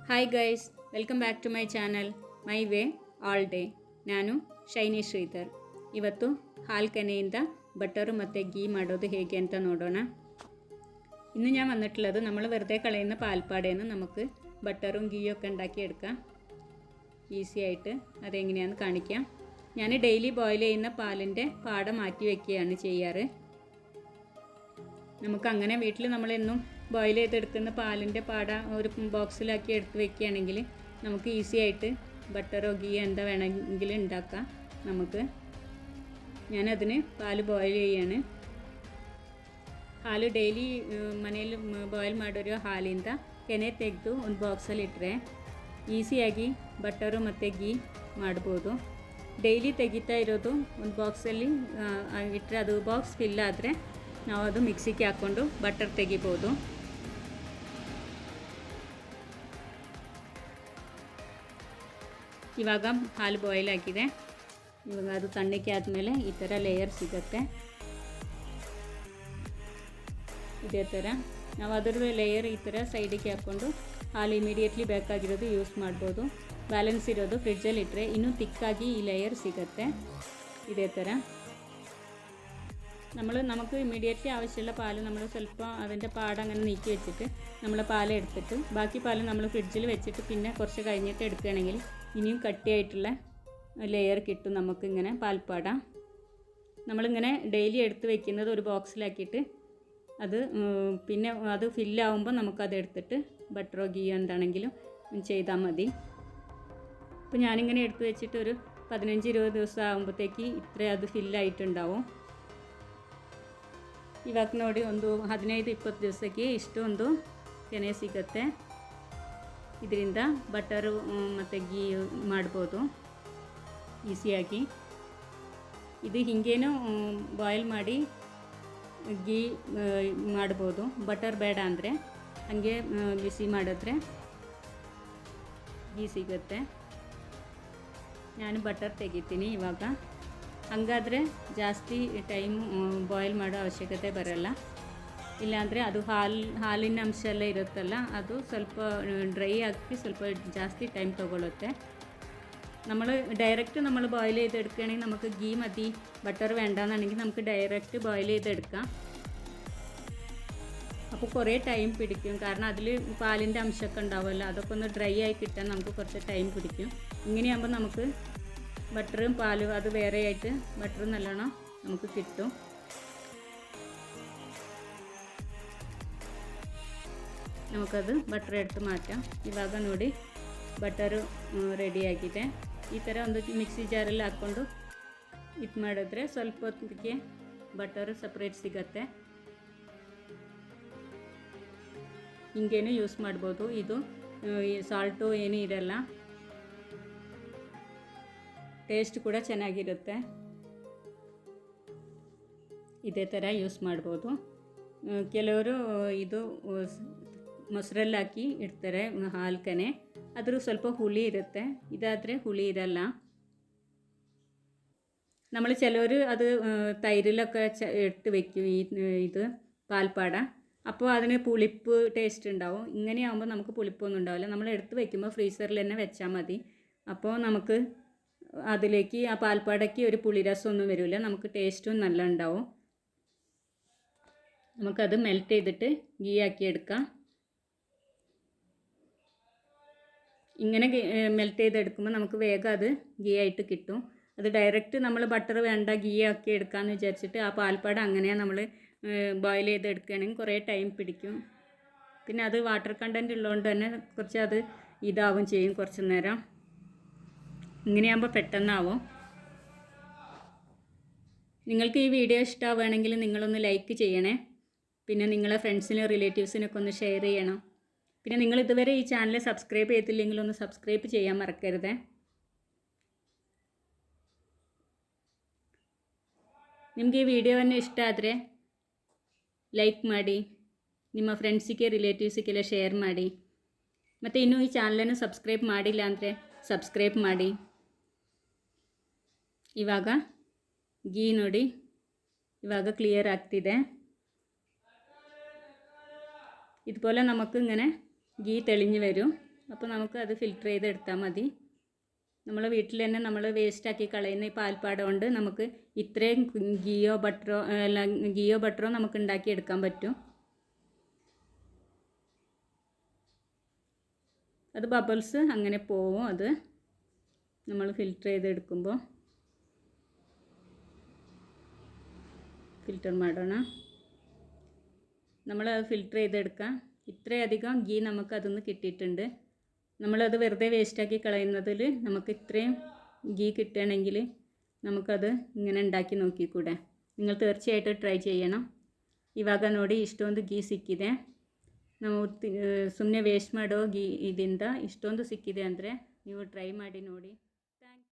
Hi guys, welcome back to my channel my way all day. ನಾನು ಶೈನಿ ಶ್ರೀಧರ್. ಇವತ್ತು ಹಾಲು ಕೆನೆಯಿಂದ butter ಮತ್ತು ಗೀ ಮಾಡೋದು ಹೇಗೆ ಅಂತ നോടോಣ. ഇന്ന് ഞാൻ വന്നിട്ടുള്ളത് നമ്മൾ വെറുതെ കളയുന്ന പാൽപ്പാടേന്ന് നമുക്ക് ബട്ടറും ഗീയും ഒക്കെ ഉണ്ടാക്കിയെടുക്കാം ഈസി ആയിട്ട്. അതെങ്ങനെയാണെന്ന് കാണിക്കാം. ഞാൻ ഡെയിലി ബോയിൽ ചെയ്യുന്ന പാലിൻ്റെ പാട മാറ്റി വയ്ക്കുകയാണ് ചെയ്യാറ്. നമുക്ക് അങ്ങനെ വീട്ടിൽ നമ്മളെന്നും ബോയിൽ ചെയ്തെടുക്കുന്ന പാലിൻ്റെ പാട ഒരു ബോക്സിലാക്കി എടുത്ത് വെക്കുകയാണെങ്കിൽ നമുക്ക് ഈസി ആയിട്ട് ബട്ടറോ ഗീയോ എന്താ വേണമെങ്കിൽ ഉണ്ടാക്കാം. ഞാനതിന് പാല് ബോയിൽ ചെയ്യാണ്. ಹಾಲು ಡೈಲಿ ಮನೆಯಲ್ಲಿ ಬಾಯ್ಲ್ ಮಾಡಿರೋ ಹಾಲಿಂದ ಕೆನೆ ತೆಗೆದು ಒಂದು ಬಾಕ್ಸಲ್ಲಿ ಇಟ್ಟರೆ ಈಸಿಯಾಗಿ ಬಟರು ಮತ್ತು ಗೀ ಮಾಡ್ಬೋದು. ಡೈಲಿ ತೆಗಿತಾ ಇರೋದು ಒಂದು ಬಾಕ್ಸಲ್ಲಿ ಇಟ್ಟರೆ ಅದು ಬಾಕ್ಸ್ ಫಿಲ್ ಆದರೆ ನಾವು ಅದು ಮಿಕ್ಸಿಗೆ ಹಾಕ್ಕೊಂಡು ಬಟರ್ ತೆಗಿಬೋದು. ಇವಾಗ ಹಾಲು ಬಾಯ್ಲ್ ಆಗಿದೆ. ಇವಾಗ ಅದು ತಣ್ಣಕ್ಕೆ ಆದಮೇಲೆ ಈ ಥರ ಲೇಯರ್ ಸಿಗುತ್ತೆ. ಇದೇ ಥರ ನಾವು ಅದರದ್ದು ಲೇಯರ್ ಈ ಥರ ಸೈಡಿಗೆ ಹಾಕ್ಕೊಂಡು ಹಾಲು ಇಮಿಡಿಯೇಟ್ಲಿ ಬೇಕಾಗಿರೋದು ಯೂಸ್ ಮಾಡ್ಬೋದು. ಬ್ಯಾಲೆನ್ಸ್ ಇರೋದು ಫ್ರಿಡ್ಜಲ್ಲಿ ಇಟ್ಟರೆ ಇನ್ನೂ ತಿಕ್ಕಾಗಿ ಈ ಲೇಯರ್ ಸಿಗುತ್ತೆ. ಇದೇ ಥರ നമുക്ക് ഇമ്മീഡിയറ്റ്ലി ആവശ്യമുള്ള പാൽ നമ്മൾ സ്വല്പം അതിൻ്റെ പാട അങ്ങനെ നീക്കി വെച്ചിട്ട് നമ്മൾ പാൽ എടുത്തിട്ട് ബാക്കി പാൽ നമ്മൾ ഫ്രിഡ്ജിൽ വെച്ചിട്ട് പിന്നെ കുറച്ച് കഴിഞ്ഞിട്ട് എടുക്കുകയാണെങ്കിൽ ഇനിയും കട്ടിയായിട്ടുള്ള ലെയർ കിട്ടും നമുക്കിങ്ങനെ പാൽപ്പാട. നമ്മളിങ്ങനെ ഡെയിലി എടുത്ത് വെക്കുന്നത് ഒരു ബോക്സിലാക്കിയിട്ട് അത് പിന്നെ അത് ഫില്ലാവുമ്പോൾ നമുക്കത് എടുത്തിട്ട് ബട്ടറോ ഗീയോ എന്താണെങ്കിലും ചെയ്താൽ മതി. അപ്പോൾ ഞാനിങ്ങനെ എടുത്ത് വെച്ചിട്ട് ഒരു 15-20 ദിവസം ആകുമ്പോഴത്തേക്ക് ഇത്ര ಅದು ಫಿಲ್ಲಾയിട്ടുണ്ടാവും. ಇವಾಗ ನೋಡಿ ಒಂದು 15-20 ದಿವಸಕ್ಕೆ ಇಷ್ಟೊಂದು ಕೆನೆ ಸಿಗುತ್ತೆ. ಇದರಿಂದ ಬಟರು ಮತ್ತು ಗೀ ಮಾಡ್ಬೋದು ಈಸಿಯಾಗಿ. ಇದು ಹೀಗೇನೂ ಬಾಯ್ಲ್ ಮಾಡಿ ಗೀ ಮಾಡ್ಬೋದು. ಬಟರ್ ಬೇಡ ಅಂದರೆ ಹಾಗೆ ಬಿಸಿ ಮಾಡಿದ್ರೆ ಗೀ ಸಿಗುತ್ತೆ. ನಾನು ಬಟರ್ ತೆಗಿತೀನಿ ಇವಾಗ. ಹಂಗಾದರೆ ಜಾಸ್ತಿ ಟೈಮ್ ಬಾಯ್ಲ್ ಮಾಡೋ ಅವಶ್ಯಕತೆ ಬರೋಲ್ಲ. ಇಲ್ಲಾಂದರೆ ಅದು ಹಾಲಿನ ಅಂಶ ಎಲ್ಲ ಇರುತ್ತಲ್ಲ, ಅದು ಸ್ವಲ್ಪ ಡ್ರೈ ಆಗಿ ಸ್ವಲ್ಪ ಜಾಸ್ತಿ ಟೈಮ್ ತೊಗೊಳುತ್ತೆ. നമ്മൾ ബോയിൽ ചെയ്തെടുക്കുകയാണെങ്കിൽ നമുക്ക് ഗീ മതി, ബട്ടർ വേണ്ടാന്നാണെങ്കിൽ നമുക്ക് ഡയറക്റ്റ് ബോയിൽ ചെയ്തെടുക്കാം. അപ്പോൾ കുറേ ടൈം പിടിക്കും. കാരണം അതിൽ പാലിൻ്റെ അംശമൊക്കെ ഉണ്ടാവുമല്ലോ, അതൊക്കെ ഒന്ന് ഡ്രൈ ആയി കിട്ടാൻ നമുക്ക് കുറച്ച് ടൈം പിടിക്കും. ഇങ്ങനെയാകുമ്പോൾ നമുക്ക് ബട്ടറും പാലും അത് വേറെ ആയിട്ട് ബട്ടറും നല്ലോണം നമുക്ക് കിട്ടും. നമുക്കത് ಬಟರ್ എടുത്ത് ಮಾറ്റാം. ಇವಾಗ ನೋಡಿ ಬಟರು ರೆಡಿ ಆಗಿದೆ. ಈ ಥರ ಒಂದು ಮಿಕ್ಸಿ ಜಾರಲ್ಲಿ ಹಾಕ್ಕೊಂಡು ಇದು ಮಾಡಿದ್ರೆ ಸ್ವಲ್ಪ ಹೊತ್ತಿಗೆ ಬಟರು ಸಪ್ರೇಟ್ ಸಿಗುತ್ತೆ. ಹಿಂಗೇನು ಯೂಸ್ ಮಾಡ್ಬೋದು. ಇದು ಸಾಲ್ಟು ಏನೂ ಇರಲ್ಲ, ಟೇಸ್ಟ್ ಕೂಡ ಚೆನ್ನಾಗಿರುತ್ತೆ. ಇದೇ ಥರ ಯೂಸ್ ಮಾಡ್ಬೋದು. ಕೆಲವರು ಇದು ಮೊಸರಲ್ಲಿ ಹಾಕಿ ಇಡ್ತಾರೆ ಹಾಲು ಕೆನೆ, ಆದರೂ ಸ್ವಲ್ಪ ಹುಳಿ ಇರುತ್ತೆ. ಇದಾದರೆ ಹುಳಿ ಇರಲ್ಲ. നമ്മൾ ചിലവർ അത് തൈരിലൊക്കെ ഇട്ട് വെക്കും ഇത് പാൽപ്പാട. അപ്പോൾ അതിന് പുളിപ്പ് ടേസ്റ്റ് ഉണ്ടാവും. ഇങ്ങനെയാകുമ്പോൾ നമുക്ക് പുളിപ്പൊന്നും ഉണ്ടാവില്ല. നമ്മൾ എടുത്ത് വെക്കുമ്പോൾ ഫ്രീസറിൽ തന്നെ വെച്ചാൽ മതി. അപ്പോൾ നമുക്ക് അതിലേക്ക് ആ പാൽപ്പാടയ്ക്ക് ഒരു പുളിരസമൊന്നും വരില്ല. നമുക്ക് ടേസ്റ്റും നല്ല ഉണ്ടാവും. നമുക്കത് മെൽറ്റ് ചെയ്തിട്ട് ഗീ ആക്കി എടുക്കാം. ഇങ്ങനെ മെൽറ്റ് ചെയ്തെടുക്കുമ്പോൾ നമുക്ക് വേഗം അത് ഗീ ആയിട്ട് കിട്ടും. അത് ഡയറക്റ്റ് നമ്മൾ ബട്ടർ വേണ്ട ഗീ ആക്കി എടുക്കാമെന്ന് വിചാരിച്ചിട്ട് ആ പാൽപ്പാട അങ്ങനെയാണ് നമ്മൾ ബോയിൽ ചെയ്തെടുക്കുകയാണെങ്കിൽ കുറേ ടൈം പിടിക്കും. പിന്നെ അത് വാട്ടർ കണ്ടൻറ്റ് ഉള്ളതുകൊണ്ട് തന്നെ കുറച്ച് അത് ഇതാവും ചെയ്യും കുറച്ച് നേരം. ഇങ്ങനെയാകുമ്പോൾ പെട്ടെന്നാവും. നിങ്ങൾക്ക് ഈ വീഡിയോ ഇഷ്ടമാവുകയാണെങ്കിൽ നിങ്ങളൊന്ന് ലൈക്ക് ചെയ്യണേ. പിന്നെ നിങ്ങളെ ഫ്രണ്ട്സിനും റിലേറ്റീവ്സിനൊക്കെ ഒന്ന് ഷെയർ ചെയ്യണം. പിന്നെ നിങ്ങൾ ഇതുവരെ ഈ ചാനൽ സബ്സ്ക്രൈബ് ചെയ്തില്ലെങ്കിൽ ഒന്ന് സബ്സ്ക്രൈബ് ചെയ്യാൻ മറക്കരുത്. ನಿಮಗೆ ಈ ವಿಡಿಯೋವನ್ನು ಇಷ್ಟ ಆದರೆ ಲೈಕ್ ಮಾಡಿ, ನಿಮ್ಮ ಫ್ರೆಂಡ್ಸಿಗೆ ರಿಲೇಟಿವ್ಸಿಗೆಲ್ಲ ಶೇರ್ ಮಾಡಿ. ಮತ್ತು ಇನ್ನೂ ಈ ಚಾನಲನ್ನು ಸಬ್ಸ್ಕ್ರೈಬ್ ಮಾಡಿಲ್ಲ ಅಂದರೆ ಸಬ್ಸ್ಕ್ರೈಬ್ ಮಾಡಿ. ಇವಾಗ ಗೀ ನೋಡಿ ಇವಾಗ ಕ್ಲಿಯರ್ ಆಗ್ತಿದೆ. ഇതുപോലെ നമുക്ക് ഇങ്ങനെ ഗീ തെളിഞ്ഞ് വരും. അപ്പോൾ നമുക്ക് അത് ഫിൽറ്റർ ചെയ്തെടുത്താൽ മതി. നമ്മളെ വീട്ടിൽ തന്നെ നമ്മൾ വേസ്റ്റാക്കി കളയുന്ന ഈ പാൽപ്പാട കൊണ്ട് നമുക്ക് ഇത്രയും ഗീയോ ബട്ടറോ നമുക്ക് ഉണ്ടാക്കിയെടുക്കാൻ പറ്റും. അത് ബബിൾസ് അങ്ങനെ പോവും. അത് നമ്മൾ ഫിൽറ്റർ ചെയ്തെടുക്കുമ്പോൾ ഫിൽറ്റർ ಮಾಡണം. നമ്മളത് ഫിൽറ്റർ ചെയ്തെടുക്കാം. ഇത്രയധികം ഗീ നമുക്കതൊന്ന് കിട്ടിയിട്ടുണ്ട്. നമ്മളത് വെറുതെ വേസ്റ്റാക്കി കളയുന്നതിൽ നമുക്ക് ഇത്രയും ഗീ കിട്ടുകയാണെങ്കിൽ നമുക്കത് ಇങ്ങനെ ഉണ്ടാക്കി ನೋಡಿಕೂಡೆ. നിങ്ങൾ തീർച്ചയായിട്ടും ಟ್ರೈ ചെയ്യണം. ಇವಾಗ ನೋಡಿ ಇಷ್ಟೊಂದು ಗೀ ಸಿಕ್ಕಿದೆ. ನಾವು ಸುಮ್ಮನೆ ವೇಸ್ಟ್ ಮಾಡೋ ಗೀ ಇದರಿಂದ ಇಷ್ಟೊಂದು ಸಿಕ್ಕಿದೆ ಅಂದರೆ ನೀವು ಟ್ರೈ ಮಾಡಿ ನೋಡಿ.